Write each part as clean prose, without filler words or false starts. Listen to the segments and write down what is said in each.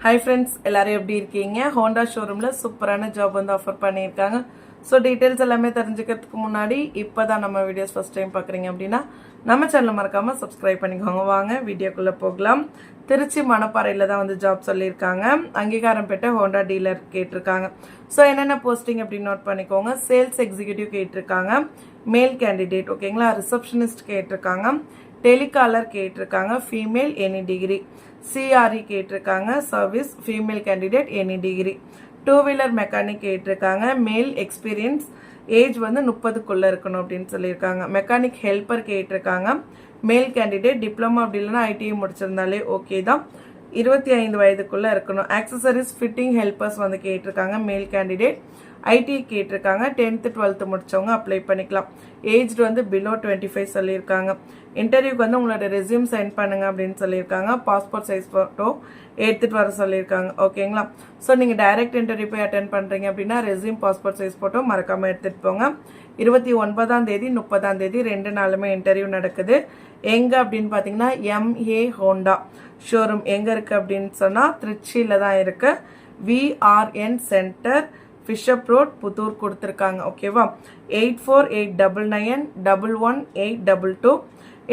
Hi friends, எல்லாரும் எப்படி இருக்கீங்க? Honda showroomல சூப்பரான ஜாப் வந்து ஆஃபர் பண்ணிருக்காங்க. சோ டீடைல்ஸ் எல்லாமே தெரிஞ்சுக்கிறதுக்கு முன்னாடி இப்போதான் நம்ம வீடியோஸ் ஃபர்ஸ்ட் டைம் பார்க்கறீங்க அப்படினா நம்ம சேனலை மறக்காம Subscribe பண்ணிக்கோங்க. வாங்க வீடியோக்குள்ள போகலாம். திருச்சி மணப்பாறையில தான் வந்து ஜாப் சொல்லிருக்காங்க. அங்கீகாரம் பெற்ற Honda டீலர் கேட்டிருக்காங்க. சோ என்னென்ன போஸ்டிங் அப்படி நோட் பண்ணிக்கோங்க. சேல்ஸ் எக்ஸிகியூட்டிவ் கேட்டிருக்காங்க. மேல் கேண்டிடேட் ஓகேங்களா. ரிசப்ஷனிஸ்ட் கேட்டிருக்காங்க. டெலிகாலர் கேட்டிருக்காங்க. Female any degree. CRE கேட்டிருக்காங்க. Service female candidate any degree. 2-வீலர் மெக்கானிக் கேட்டிருக்காங்க. மேல் எக்ஸ்பீரியன்ஸ் ஏஜ் வந்து 30க்குள்ள இருக்கணும் அப்படின்னு சொல்லியிருக்காங்க. மெக்கானிக் ஹெல்ப்பர் கேட்டிருக்காங்க. மேல் கேண்டிடேட் டிப்ளமா அப்படி இல்லைன்னா ITI முடிச்சிருந்தாலே ஓகே தான். 25 வயதுக்குள்ள இருக்கணும். ஆக்சசரிஸ் ஃபிட்டிங் ஹெல்ப்பர்ஸ் வந்து கேட்டிருக்காங்க. மேல் கேண்டிடேட் ITI கேட்டிருக்காங்க. 10th 12th முடிச்சவங்க அப்ளை பண்ணிக்கலாம். ஏஜ் வந்து பிலோ 25 சொல்லியிருக்காங்க. இன்டர்வியூக்கு வந்து உங்களோட ரெஸ்யூம் சென்ட் பண்ணுங்க அப்படின்னு சொல்லியிருக்காங்க. பாஸ்போர்ட் சைஸ் ஃபோட்டோ எடுத்துட்டு வர சொல்லியிருக்காங்க ஓகேங்களா. ஸோ நீங்கள் டைரக்ட் இன்டர்வியூ போய் அட்டென்ட் பண்ணுறீங்க அப்படின்னா ரெஸ்யூம் பாஸ்போர்ட் சைஸ் ஃபோட்டோ மறக்காமல் எடுத்துகிட்டு போங்க. 29ஆம் தேதி 30ஆம் தேதி 2 நாளுமே இன்டர்வியூ நடக்குது. எங்கே அப்படின்னு பார்த்தீங்கன்னா MA ஹோண்டா ஷோரூம் எங்கே இருக்குது அப்படின்னு சொன்னால் திருச்சியில் தான் இருக்குது. VRN சென்டர் ஃபிஷப் ரோட் புத்தூர் கொடுத்துருக்காங்க ஓகேவா. 8489911822.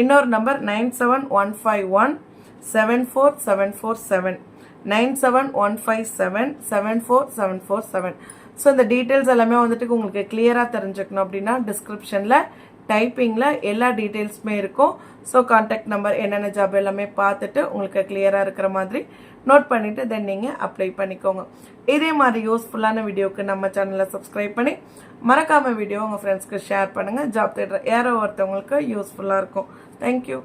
இன்னொரு நம்பர் 9715174747 9715774747. ஸோ இந்த டீட்டெயில்ஸ் எல்லாமே வந்துட்டு உங்களுக்கு கிளியராக தெரிஞ்சுக்கணும் அப்படின்னா டிஸ்கிரிப்ஷனில் டைப்பிங்கில் எல்லா டீட்டெயில்ஸுமே இருக்கும். ஸோ கான்டாக்ட் நம்பர் என்னென்ன ஜாப் எல்லாமே பார்த்துட்டு உங்களுக்கு கிளியராக இருக்கிற மாதிரி நோட் பண்ணிவிட்டு தென் நீங்கள் அப்ளை பண்ணிக்கோங்க. இதே மாதிரி யூஸ்ஃபுல்லான வீடியோவுக்கு நம்ம சேனலை சப்ஸ்கிரைப் பண்ணி மறக்காமல் வீடியோ உங்கள் ஃப்ரெண்ட்ஸ்க்கு ஷேர் பண்ணுங்கள். ஜாப் தேடுற யாரோ ஒருத்தவங்களுக்கு யூஸ்ஃபுல்லாக இருக்கும். தேங்க்யூ.